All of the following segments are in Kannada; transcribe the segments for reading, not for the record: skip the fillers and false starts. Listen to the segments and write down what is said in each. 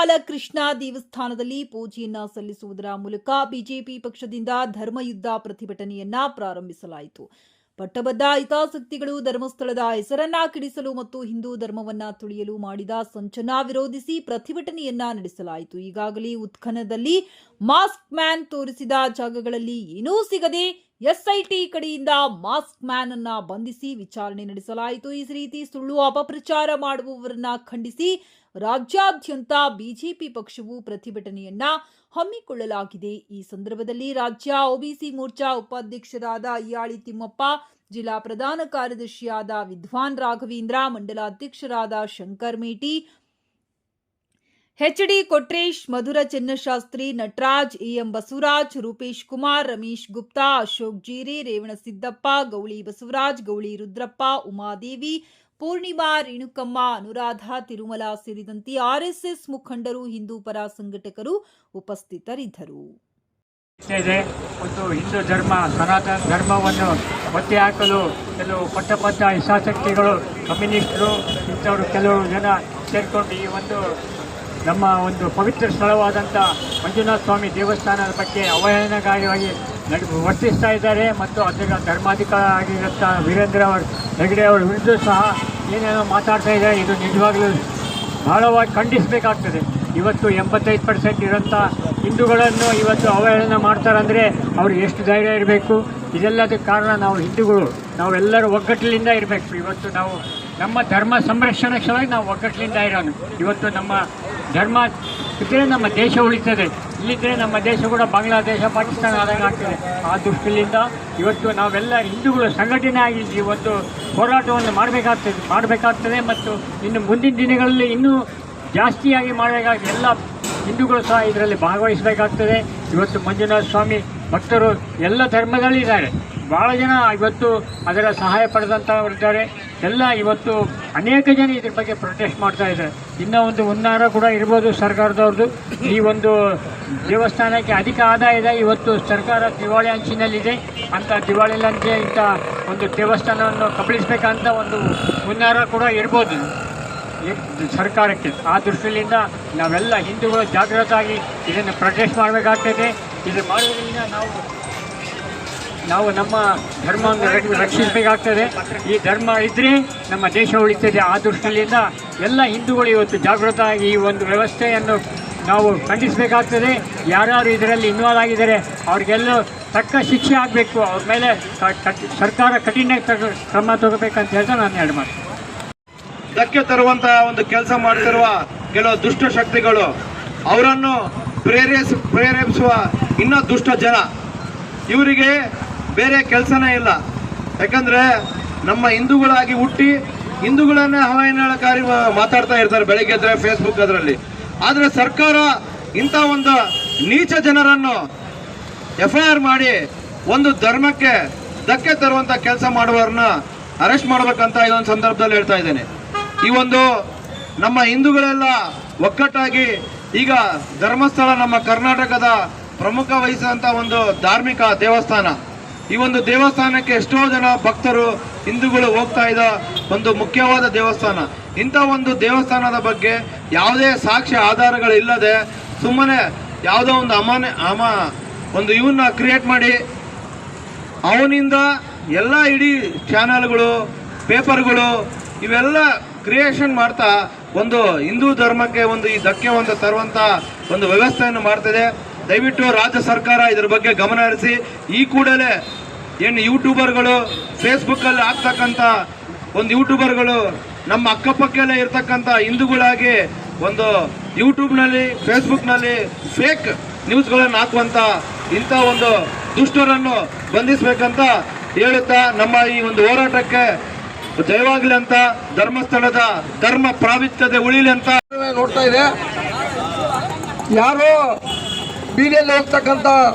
ಗೋಪಾಲಕೃಷ್ಣ ದೇವಸ್ಥಾನದಲ್ಲಿ ಪೂಜೆಯನ್ನ ಸಲ್ಲಿಸುವುದರ ಮೂಲಕ ಬಿಜೆಪಿ ಪಕ್ಷದಿಂದ ಧರ್ಮಯುದ್ಧ ಪ್ರತಿಭಟನೆಯನ್ನ ಪ್ರಾರಂಭಿಸಲಾಯಿತು. ಪಟ್ಟಬದ್ಧ ಹಿತಾಸಕ್ತಿಗಳು ಧರ್ಮಸ್ಥಳದ ಹೆಸರನ್ನ ಕೆಡಿಸಲು ಮತ್ತು ಹಿಂದೂ ಧರ್ಮವನ್ನ ತುಳಿಯಲು ಮಾಡಿದ ಸಂಚನ್ನ ವಿರೋಧಿಸಿ ಪ್ರತಿಭಟನೆಯನ್ನ ನಡೆಸಲಾಯಿತು. ಈಗಾಗಲೇ ಉತ್ಖನದಲ್ಲಿ ಮಾಸ್ಕ್ ಮ್ಯಾನ್ ತೋರಿಸಿದ ಜಾಗಗಳಲ್ಲಿ ಏನೂ ಸಿಗದೆ ಎಸ್ಐಟಿ ಕಡೆಯಿಂದ ಮಾಸ್ಕ್ ಮ್ಯಾನ್ ಅನ್ನ ಬಂಧಿಸಿ ವಿಚಾರಣೆ ನಡೆಸಲಾಯಿತು. ಈ ರೀತಿ ಸುಳ್ಳು ಅಪಪ್ರಚಾರ ಮಾಡುವವರನ್ನ ಖಂಡಿಸಿ ರಾಜ್ಯಾದ್ಯಂತ ಬಿಜೆಪಿ ಪಕ್ಷವು ಪ್ರತಿಭಟನೆಯನ್ನ ಹಮ್ಮಿಕೊಳ್ಳಲಾಗಿದೆ. ಈ ಸಂದರ್ಭದಲ್ಲಿ ರಾಜ್ಯ ಒಬಿಸಿ ಮೋರ್ಚಾ ಉಪಾಧ್ಯಕ್ಷರಾದ ಅಯ್ಯಾಳಿ ತಿಮ್ಮಪ್ಪ, ಜಿಲ್ಲಾ ಪ್ರಧಾನ ಕಾರ್ಯದರ್ಶಿಯಾದ ವಿದ್ವಾನ್ ರಾಘವೇಂದ್ರ, ಮಂಡಲ ಅಧ್ಯಕ್ಷರಾದ ಶಂಕರ್ ಮೇಟಿ, ಎಚ್ಡಿ ಕೊಟ್ರೇಶ್, ಮಧುರ ಚೆನ್ನಶಾಸ್ತ್ರಿ, ನಟರಾಜ್, ಎಂ ಬಸವರಾಜ್, ರೂಪೇಶ್ ಕುಮಾರ್, ರಮೇಶ್ ಗುಪ್ತಾ, ಅಶೋಕ್ ಜೀರೆ, ರೇವಣಸಿದ್ದಪ್ಪ, ಗೌಳಿ ಬಸವರಾಜ್, ಗೌಳಿ ರುದ್ರಪ್ಪ, ಉಮಾದೇವಿ, ಪೂರ್ಣಿಮಾ, ರೇಣುಕಮ್ಮ, ಅನುರಾಧ, ತಿರುಮಲ ಸೇರಿದಂತೆ ಆರ್ಎಸ್ಎಸ್ ಮುಖಂಡರು, ಹಿಂದೂ ಪರ ಸಂಘಟಕರು ಉಪಸ್ಥಿತರಿದ್ದರು. ಒಂದು ಹಿಂದೂ ಧರ್ಮ, ಸನಾತನ ಧರ್ಮವನ್ನು ಒತ್ತಿ ಹಾಕಲು ಕೆಲವು ಪಟ್ಟಬದ್ಧ ಹಿತಾಸಕ್ತಿಗಳು, ಕಮ್ಯುನಿಸ್ಟರು ಇಂಥವರು ಕೆಲವು ಜನ ಸೇರಿಕೊಂಡು ಈ ನಮ್ಮ ಪವಿತ್ರ ಸ್ಥಳವಾದಂಥ ಮಂಜುನಾಥ ಸ್ವಾಮಿ ದೇವಸ್ಥಾನದ ಬಗ್ಗೆ ಅವಹೇಳನಕಾರಿಯಾಗಿ ವರ್ತಿಸ್ತಾ ಇದ್ದಾರೆ. ಮತ್ತು ಅದರ ಧರ್ಮಾಧಿಕಾರಿ ಆಗಿರುತ್ತ ವೀರೇಂದ್ರ ಹೆಗಡೆ ಅವರ ವಿರುದ್ಧ ಸಹ ಏನೇನೋ ಮಾತಾಡ್ತಾ ಇದ್ದಾರೆ. ಇದು ನಿಜವಾಗಲೂ ಬಹಳವಾಗಿ ಖಂಡಿಸಬೇಕಾಗ್ತದೆ. ಇವತ್ತು 85% ಇರೋಂಥ ಹಿಂದೂಗಳನ್ನು ಇವತ್ತು ಅವಹೇಳನ ಮಾಡ್ತಾರಂದರೆ ಅವ್ರಿಗೆ ಎಷ್ಟು ಧೈರ್ಯ ಇರಬೇಕು. ಇದೆಲ್ಲದಕ್ಕೆ ಕಾರಣ ನಾವು ಹಿಂದೂಗಳು, ನಾವೆಲ್ಲರೂ ಒಗ್ಗಟ್ಟಿನಿಂದ ಇರಬೇಕು. ಇವತ್ತು ನಾವು ನಮ್ಮ ಧರ್ಮ ಸಂರಕ್ಷಣೆ ಸಲುವಾಗಿ ನಾವು ಒಗ್ಗಟ್ಟಿನಿಂದ ಇರೋನು. ಇವತ್ತು ನಮ್ಮ ಧರ್ಮ ಇದ್ದರೆ ನಮ್ಮ ದೇಶ ಉಳಿತದೆ, ಇಲ್ಲಿದ್ದರೆ ನಮ್ಮ ದೇಶ ಕೂಡ ಬಾಂಗ್ಲಾದೇಶ, ಪಾಕಿಸ್ತಾನ ಆದಂಗೆ ಆಗ್ತದೆ. ಆ ದೃಷ್ಟಿಯಿಂದ ಇವತ್ತು ನಾವೆಲ್ಲ ಹಿಂದೂಗಳು ಸಂಘಟನೆ ಆಗಿ ಈ ಹೋರಾಟವನ್ನು ಮಾಡಬೇಕಾಗ್ತದೆ. ಮತ್ತು ಇನ್ನು ಮುಂದಿನ ದಿನಗಳಲ್ಲಿ ಇನ್ನೂ ಜಾಸ್ತಿಯಾಗಿ ಮಾಡಬೇಕಾಗಿ ಎಲ್ಲ ಹಿಂದೂಗಳು ಸಹ ಇದರಲ್ಲಿ ಭಾಗವಹಿಸಬೇಕಾಗ್ತದೆ. ಇವತ್ತು ಮಂಜುನಾಥ ಸ್ವಾಮಿ ಭಕ್ತರು ಎಲ್ಲ ಧರ್ಮದಲ್ಲಿದ್ದಾರೆ. ಭಾಳ ಜನ ಇವತ್ತು ಅದರ ಸಹಾಯ ಪಡೆದಂಥವರಿದ್ದಾರೆ. ಎಲ್ಲ ಇವತ್ತು ಅನೇಕ ಜನ ಇದ್ರ ಬಗ್ಗೆ ಪ್ರೊಟೆಸ್ಟ್ ಮಾಡ್ತಾ ಇದ್ದಾರೆ. ಇನ್ನೂ ಹುನ್ನಾರ ಕೂಡ ಇರ್ಬೋದು ಸರ್ಕಾರದವ್ರದ್ದು. ಈ ದೇವಸ್ಥಾನಕ್ಕೆ ಅಧಿಕ ಆದಾಯ ಇದೆ. ಇವತ್ತು ಸರ್ಕಾರ ದಿವಾಳಿ ಅಂಚಿನಲ್ಲಿದೆ. ಅಂಥ ದಿವಾಳಿ ಲಂಚೆ ಇಂಥ ದೇವಸ್ಥಾನವನ್ನು ಕಬಳಿಸಬೇಕಂತ ಹುನ್ನಾರ ಕೂಡ ಇರ್ಬೋದು ಸರ್ಕಾರಕ್ಕೆ. ಆ ದೃಷ್ಟಿಯಿಂದ ನಾವೆಲ್ಲ ಹಿಂದೂಗಳು ಜಾಗೃತರಾಗಿ ಇದನ್ನು ಪ್ರೊಟೆಸ್ಟ್ ಮಾಡಬೇಕಾಗ್ತದೆ. ಇದು ಮಾಡೋದ್ರಿಂದ ನಾವು ನಮ್ಮ ಧರ್ಮವನ್ನು ರಕ್ಷಿಸಬೇಕಾಗ್ತದೆ. ಈ ಧರ್ಮ ಇದ್ದರೆ ನಮ್ಮ ದೇಶ ಉಳಿತದೆ. ಆ ದೃಷ್ಟಿಯಿಂದ ಎಲ್ಲ ಹಿಂದೂಗಳು ಇವತ್ತು ಜಾಗೃತರಾಗಿ ಈ ವ್ಯವಸ್ಥೆಯನ್ನು ನಾವು ಖಂಡಿಸಬೇಕಾಗ್ತದೆ. ಯಾರ್ಯಾರು ಇದರಲ್ಲಿ ಇನ್ವಾಲ್ವ್ ಆಗಿದ್ದಾರೆ ಅವ್ರಿಗೆಲ್ಲ ತಕ್ಕ ಶಿಕ್ಷೆ ಆಗಬೇಕು. ಅವ್ರ ಮೇಲೆ ಸರ್ಕಾರ ಕಠಿಣ ಕ್ರಮ ತಗೋಬೇಕಂತ ಹೇಳ್ತಾ ನಾನು ಎರಡು ಮಾತು. ಧಕ್ಕೆ ತರುವಂತಹ ಕೆಲಸ ಮಾಡ್ತಿರುವ ಕೆಲವು ದುಷ್ಟ ಶಕ್ತಿಗಳು, ಅವರನ್ನು ಪ್ರೇರೇಪಿಸುವ ಇನ್ನೂ ದುಷ್ಟ ಜನ, ಇವರಿಗೆ ಬೇರೆ ಕೆಲಸನೇ ಇಲ್ಲ. ಯಾಕಂದ್ರೆ ನಮ್ಮ ಹಿಂದೂಗಳಾಗಿ ಹುಟ್ಟಿ ಹಿಂದೂಗಳನ್ನೇ ಅವಹೇಳನಕಾರಿ ಮಾತಾಡ್ತಾ ಇರ್ತಾರೆ ಬೆಳಗ್ಗೆ ಎದ್ರೆ ಫೇಸ್ಬುಕ್ ಅದರಲ್ಲಿ. ಆದರೆ ಸರ್ಕಾರ ಇಂಥ ನೀಚ ಜನರನ್ನು FIR ಮಾಡಿ ಧರ್ಮಕ್ಕೆ ಧಕ್ಕೆ ತರುವಂತ ಕೆಲಸ ಮಾಡುವವರನ್ನ ಅರೆಸ್ಟ್ ಮಾಡಬೇಕಂತ ಇದೊಂದು ಸಂದರ್ಭದಲ್ಲಿ ಹೇಳ್ತಾ ಇದ್ದೇನೆ. ಈ ನಮ್ಮ ಹಿಂದೂಗಳೆಲ್ಲ ಒಕ್ಕಟ್ಟಾಗಿ ಈಗ ಧರ್ಮಸ್ಥಳ ನಮ್ಮ ಕರ್ನಾಟಕದ ಪ್ರಮುಖ ವಹಿಸಿದಂಥ ಧಾರ್ಮಿಕ ದೇವಸ್ಥಾನ. ಈ ದೇವಸ್ಥಾನಕ್ಕೆ ಎಷ್ಟೋ ಜನ ಭಕ್ತರು ಹಿಂದೂಗಳು ಹೋಗ್ತಾ ಇದ್ದ ಮುಖ್ಯವಾದ ದೇವಸ್ಥಾನ. ಇಂಥ ದೇವಸ್ಥಾನದ ಬಗ್ಗೆ ಯಾವುದೇ ಸಾಕ್ಷ್ಯ ಆಧಾರಗಳಿಲ್ಲದೆ ಸುಮ್ಮನೆ ಯಾವುದೋ ಇವನ್ನ ಕ್ರಿಯೇಟ್ ಮಾಡಿ ಅವನಿಂದ ಎಲ್ಲ ಇಡೀ ಚಾನಲ್ಗಳು, ಪೇಪರ್ಗಳು ಇವೆಲ್ಲ ಕ್ರಿಯೇಷನ್ ಮಾಡ್ತಾ ಹಿಂದೂ ಧರ್ಮಕ್ಕೆ ಈ ಧಕ್ಕೆ ತರುವಂತ ವ್ಯವಸ್ಥೆಯನ್ನು ಮಾಡ್ತಿದೆ. ದಯವಿಟ್ಟು ರಾಜ್ಯ ಸರ್ಕಾರ ಇದ್ರ ಬಗ್ಗೆ ಗಮನ ಹರಿಸಿ ಈ ಕೂಡಲೇ ಯೂಟ್ಯೂಬರ್ಗಳು, ಫೇಸ್ಬುಕ್ಕಲ್ಲಿ ಆಗ್ತಕ್ಕಂಥ ಯೂಟ್ಯೂಬರ್ಗಳು ನಮ್ಮ ಅಕ್ಕಪಕ್ಕಲ್ಲೇ ಇರ್ತಕ್ಕಂಥ ಹಿಂದೂಗಳಾಗಿ ಯೂಟ್ಯೂಬ್ನಲ್ಲಿ, ಫೇಸ್ಬುಕ್ನಲ್ಲಿ ಫೇಕ್ ನ್ಯೂಸ್ಗಳನ್ನು ಹಾಕುವಂಥ ಇಂಥ ದುಷ್ಟರನ್ನು ಬಂಧಿಸಬೇಕಂತ ಹೇಳುತ್ತಾ ನಮ್ಮ ಈ ಹೋರಾಟಕ್ಕೆ ಜಯವಾಗಲಿ ಅಂತ, ಧರ್ಮಸ್ಥಳದ ಧರ್ಮ ಪ್ರಾವಿತ್ಯತೆ ಉಳಿಲಿ ಅಂತ ನೋಡ್ತಾ ಇದೆ. ಯಾರೋ ಬೀದಿಯಲ್ಲಿ ಹೋಗ್ತಕ್ಕಂಥ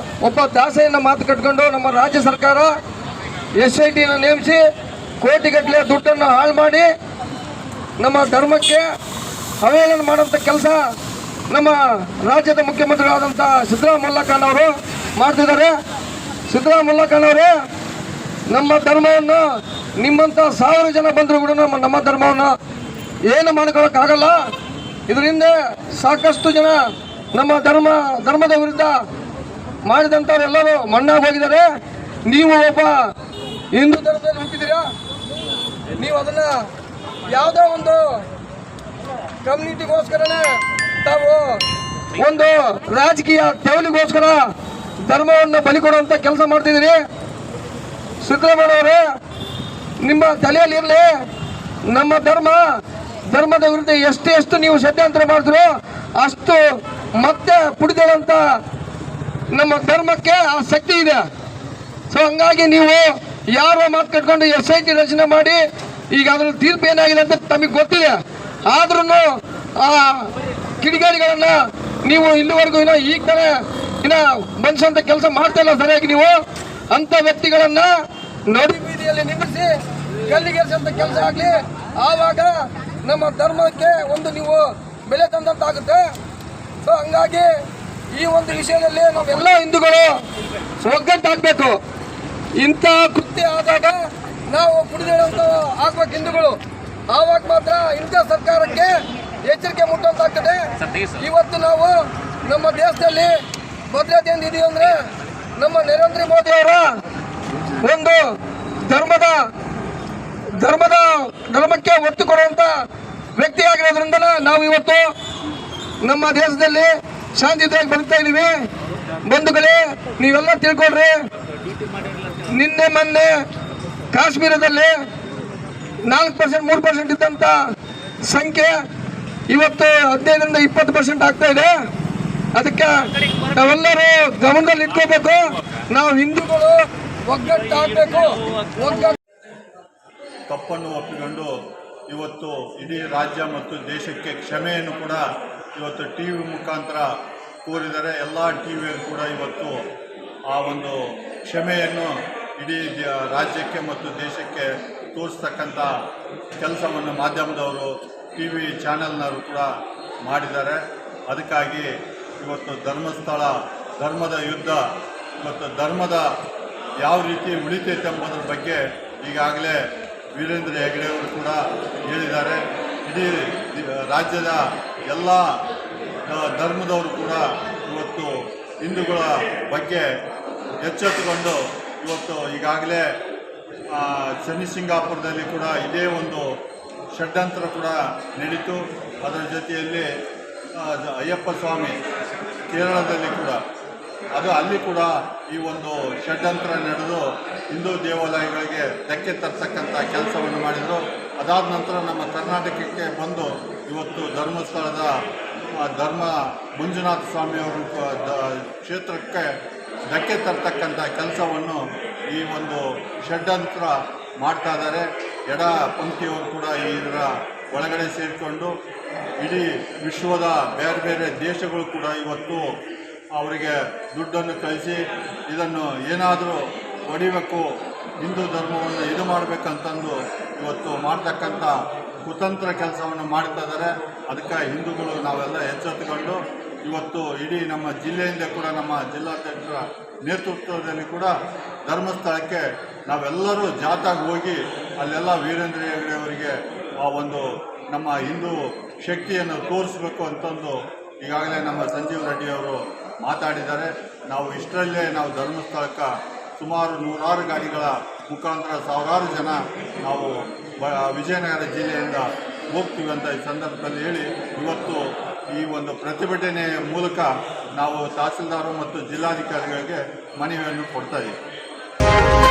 ಒಬ್ಬ ದಾಸೆಯನ್ನು ಮಾತು ಕಟ್ಕೊಂಡು ನಮ್ಮ ರಾಜ್ಯ ಸರ್ಕಾರ SITನ ನೇಮಿಸಿ ಕೋಟಿಗಟ್ಟಲೆ ದುಡ್ಡನ್ನು ಹಾಳು ಮಾಡಿ ನಮ್ಮ ಧರ್ಮಕ್ಕೆ ಅವಹೇಳನ ಮಾಡುವಂಥ ಕೆಲಸ ನಮ್ಮ ರಾಜ್ಯದ ಮುಖ್ಯಮಂತ್ರಿಗಳಾದಂಥ ಸಿದ್ದರಾಮಯ್ಯ ಅವರು ಮಾಡ್ತಿದ್ದಾರೆ. ಸಿದ್ದರಾಮಯ್ಯ ನಮ್ಮ ಧರ್ಮವನ್ನು ನಿಮ್ಮಂಥ 1000 ಜನ ಬಂದರೂ ಕೂಡ ನಮ್ಮ ಧರ್ಮವನ್ನು ಏನು ಮಾಡ್ಕೊಳ್ಳೋಕ್ಕಾಗಲ್ಲ. ಇದರಿಂದ ಸಾಕಷ್ಟು ಜನ ನಮ್ಮ ಧರ್ಮದ ವಿರುದ್ಧ ಮಾಡಿದಂಥವರೆಲ್ಲರೂ ಮಣ್ಣಾಗಿ ಹೋಗಿದ್ದಾರೆ. ನೀವು ಒಬ್ಬ ಹಿಂದೂ ಧರ್ಮದಲ್ಲಿ ಹುಟ್ಟಿದ್ದೀರಾ, ನೀವು ಅದನ್ನ ಯಾವುದೋ ಒಂದು ಕಮ್ಯುನಿಟಿಗೋಸ್ಕರನೇ ತಾವು ಒಂದು ರಾಜಕೀಯ ತೆವಲಿಗೋಸ್ಕರ ಧರ್ಮವನ್ನು ಬಲಿ ಕೊಡುವಂತ ಕೆಲಸ ಮಾಡ್ತಿದ್ದೀರಿ. ಸಿದ್ದರಾಮಯ್ಯನವರೇ, ನಿಮ್ಮ ತಲೆಯಲ್ಲಿ ಇರಲಿ, ನಮ್ಮ ಧರ್ಮದ ವಿರುದ್ಧ ಎಷ್ಟು ನೀವು ಷಡ್ಯಂತ್ರ ಮಾಡಿದ್ರು ಅಷ್ಟು ಮತ್ತೆ ಪುಡಿದೇಳಂತ ನಮ್ಮ ಧರ್ಮಕ್ಕೆ ಆ ಶಕ್ತಿ ಇದೆ. ಸೊ ಹಂಗಾಗಿ ನೀವು ಯಾರೋ ಮಾತು ಕಟ್ಕೊಂಡು SIT ರಚನೆ ಮಾಡಿ ಈಗ ಅದ್ರ ತೀರ್ಪು ಏನಾಗಿದೆ ಅಂತ ತಮಗೆ ಗೊತ್ತಿದೆ. ಆದ್ರೂ ಆ ಕಿಡಿಗೇಡಿಗಳನ್ನ ನೀವು ಇಲ್ಲಿವರೆಗೂ ಈಗ ತಾನೇ ಮನುಷ್ಯಂತ ಕೆಲಸ ಮಾಡ್ತಾ ಇಲ್ಲ ಸರಿಯಾಗಿ. ನೀವು ಅಂತ ವ್ಯಕ್ತಿಗಳನ್ನ ನಡು ಬೀದಿಯಲ್ಲಿ ನಿಲ್ಲಿಸಿ ಗಲ್ಲಿಗೇರಿಸಂತ ಕೆಲಸ ಆಗ್ಲಿ, ಆವಾಗ ನಮ್ಮ ಧರ್ಮಕ್ಕೆ ಒಂದು ನೀವು ಬೆಲೆ ತಂದಂತಾಗುತ್ತೆ. ಸೊ ಹಂಗಾಗಿ ಈ ಒಂದು ವಿಷಯದಲ್ಲಿ ನಾವೆಲ್ಲ ಹಿಂದೂಗಳು ಒಗ್ಗಟ್ಟಾಗಬೇಕು. ಇಂಥ ಕೃತ್ಯ ಆದಾಗ ನಾವು ಕುಡಿದೇಳುವಂತ ಆಗ್ಬೇಕು ಹಿಂದೂಗಳು, ಆವಾಗ ಮಾತ್ರ ಇಂಥ ಸರ್ಕಾರಕ್ಕೆ ಎಚ್ಚರಿಕೆ ಮುಟ್ಟುವಂತಾಗ್ತದೆ. ಇವತ್ತು ನಾವು ನಮ್ಮ ದೇಶದಲ್ಲಿ ಭದ್ರತೆಯಿಂದ ಇದೀವಿ ಅಂದ್ರೆ ನಮ್ಮ ನರೇಂದ್ರ ಮೋದಿ ಅವರ ಒಂದು ಧರ್ಮಕ್ಕೆ ಒತ್ತು ಕೊಡುವಂತ ವ್ಯಕ್ತಿ ಆಗಿರೋದ್ರಿಂದ ನಾವು ಇವತ್ತು ನಮ್ಮ ದೇಶದಲ್ಲಿ ಶಾಂತಿಯುತವಾಗಿ ಬದುಕ್ತಾ ಇದೀವಿ. ಬಂಧುಗಳೇ, ನೀವೆಲ್ಲ ತಿಳ್ಕೊಳ್ರಿ, ಮೊನ್ನೆ ಕಾಶ್ಮೀರದಲ್ಲಿ 4%, 3% ಇದ್ದಂತ ಸಂಖ್ಯೆ ಇವತ್ತು 15-20% ಆಗ್ತಾ ಇದೆ. ಅದಕ್ಕೆ ನಾವೆಲ್ಲರೂ ಗಮನದಲ್ಲಿ ಇಟ್ಕೋಬೇಕು. ನಾವು ಹಿಂದೂಗಳು ಒಗ್ಗಟ್ಟಾಗಬೇಕು. ತಪ್ಪನ್ನು ಒಪ್ಪಿಕೊಂಡು ಇವತ್ತು ಇಡೀ ರಾಜ್ಯ ಮತ್ತು ದೇಶಕ್ಕೆ ಕ್ಷಮೆಯನ್ನು ಕೂಡ ಇವತ್ತು TV ಮುಖಾಂತರ ಕೋರಿದರೆ ಎಲ್ಲ TVಯಲ್ಲಿ ಕೂಡ ಇವತ್ತು ಆ ಒಂದು ಕ್ಷಮೆಯನ್ನು ಇಡೀ ರಾಜ್ಯಕ್ಕೆ ಮತ್ತು ದೇಶಕ್ಕೆ ತೋರಿಸ್ತಕ್ಕಂಥ ಕೆಲಸವನ್ನು ಮಾಧ್ಯಮದವರು TV ಚಾನೆಲ್ನವರು ಕೂಡ ಮಾಡಿದ್ದಾರೆ. ಅದಕ್ಕಾಗಿ ಇವತ್ತು ಧರ್ಮಸ್ಥಳ ಧರ್ಮದ ಯುದ್ಧ, ಇವತ್ತು ಧರ್ಮದ ಯಾವ ರೀತಿ ಉಳಿತೈತೆ ಎಂಬುದರ ಬಗ್ಗೆ ಈಗಾಗಲೇ ವೀರೇಂದ್ರ ಹೆಗಡೆಯವರು ಕೂಡ ಹೇಳಿದ್ದಾರೆ. ಇಡೀ ರಾಜ್ಯದ ಎಲ್ಲ ಧರ್ಮದವರು ಕೂಡ ಇವತ್ತು ಹಿಂದೂಗಳ ಬಗ್ಗೆ ಎಚ್ಚೆತ್ತುಕೊಂಡು ಇವತ್ತು ಈಗಾಗಲೇ ಶನಿಸಿಂಗಾಪುರದಲ್ಲಿ ಕೂಡ ಇದೇ ಒಂದು ಷಡ್ಯಂತ್ರ ಕೂಡ ನಡೀತು. ಅದರ ಜೊತೆಯಲ್ಲಿ ಅಯ್ಯಪ್ಪ ಸ್ವಾಮಿ ಕೇರಳದಲ್ಲಿ ಕೂಡ ಅಲ್ಲಿ ಕೂಡ ಈ ಒಂದು ಷಡ್ಯಂತ್ರ ನಡೆದು ಹಿಂದೂ ದೇವಾಲಯಗಳಿಗೆ ಧಕ್ಕೆ ತರ್ತಕ್ಕಂಥ ಕೆಲಸವನ್ನು ಮಾಡಿದರು. ಅದಾದ ನಂತರ ನಮ್ಮ ಕರ್ನಾಟಕಕ್ಕೆ ಬಂದು ಇವತ್ತು ಧರ್ಮಸ್ಥಳದ ಧರ್ಮ ಮಂಜುನಾಥ ಸ್ವಾಮಿಯವರು ಕ್ಷೇತ್ರಕ್ಕೆ ಧಕ್ಕೆ ತರ್ತಕ್ಕಂಥ ಕೆಲಸವನ್ನು ಈ ಒಂದು ಷಡ್ಯಂತ್ರ ಮಾಡ್ತಾ ಇದ್ದಾರೆ. ಎಡ ಪಂಕ್ತಿಯವರು ಕೂಡ ಇದರ ಒಳಗಡೆ ಸೇರಿಕೊಂಡು ಇಡೀ ವಿಶ್ವದ ಬೇರೆ ಬೇರೆ ದೇಶಗಳು ಕೂಡ ಇವತ್ತು ಅವರಿಗೆ ದುಡ್ಡನ್ನು ಕಳಿಸಿ ಇದನ್ನು ಏನಾದರೂ ಹೊಡಿಬೇಕು, ಹಿಂದೂ ಧರ್ಮವನ್ನು ಇದು ಮಾಡಬೇಕಂತಂದು ಇವತ್ತು ಮಾಡ್ತಕ್ಕಂಥ ಕುತಂತ್ರ ಕೆಲಸವನ್ನು ಮಾಡ್ತಾ ಇದ್ದಾರೆ. ಅದಕ್ಕೆ ಹಿಂದೂಗಳು ನಾವೆಲ್ಲ ಎಚ್ಚೆತ್ತುಕೊಂಡು ಇವತ್ತು ಇಡೀ ನಮ್ಮ ಜಿಲ್ಲೆಯಿಂದ ಕೂಡ ನಮ್ಮ ಜಿಲ್ಲಾಧ್ಯಕ್ಷರ ನೇತೃತ್ವದಲ್ಲಿ ಕೂಡ ಧರ್ಮಸ್ಥಳಕ್ಕೆ ನಾವೆಲ್ಲರೂ ಜಾಥಾಗಿ ಹೋಗಿ ಅಲ್ಲೆಲ್ಲ ವೀರೇಂದ್ರ ಹೆಗಡೆ ಅವರಿಗೆ ಆ ಒಂದು ನಮ್ಮ ಹಿಂದೂ ಶಕ್ತಿಯನ್ನು ತೋರಿಸಬೇಕು ಅಂತಂದು ಈಗಾಗಲೇ ನಮ್ಮ ಸಂಜೀವ್ ರೆಡ್ಡಿ ಅವರು ಮಾತಾಡಿದ್ದಾರೆ. ನಾವು ಇಷ್ಟರಲ್ಲೇ ನಾವು ಧರ್ಮಸ್ಥಳಕ್ಕೆ ಸುಮಾರು 100 ಗಾಡಿಗಳ ಮುಖಾಂತರ ಸಾವಿರಾರು ಜನ ನಾವು ವಿಜಯನಗರ ಜಿಲ್ಲೆಯಿಂದ ಹೋಗ್ತೀವಿ ಅಂತ ಈ ಸಂದರ್ಭದಲ್ಲಿ ಹೇಳಿ ಇವತ್ತು ಈ ಒಂದು ಪ್ರತಿಭಟನೆಯ ಮೂಲಕ ನಾವು ತಹಸೀಲ್ದಾರ್ ಮತ್ತು ಜಿಲ್ಲಾಧಿಕಾರಿಗಳಿಗೆ ಮನವಿಯನ್ನು ಕೊಡ್ತಾ ಇದ್ದೀವಿ.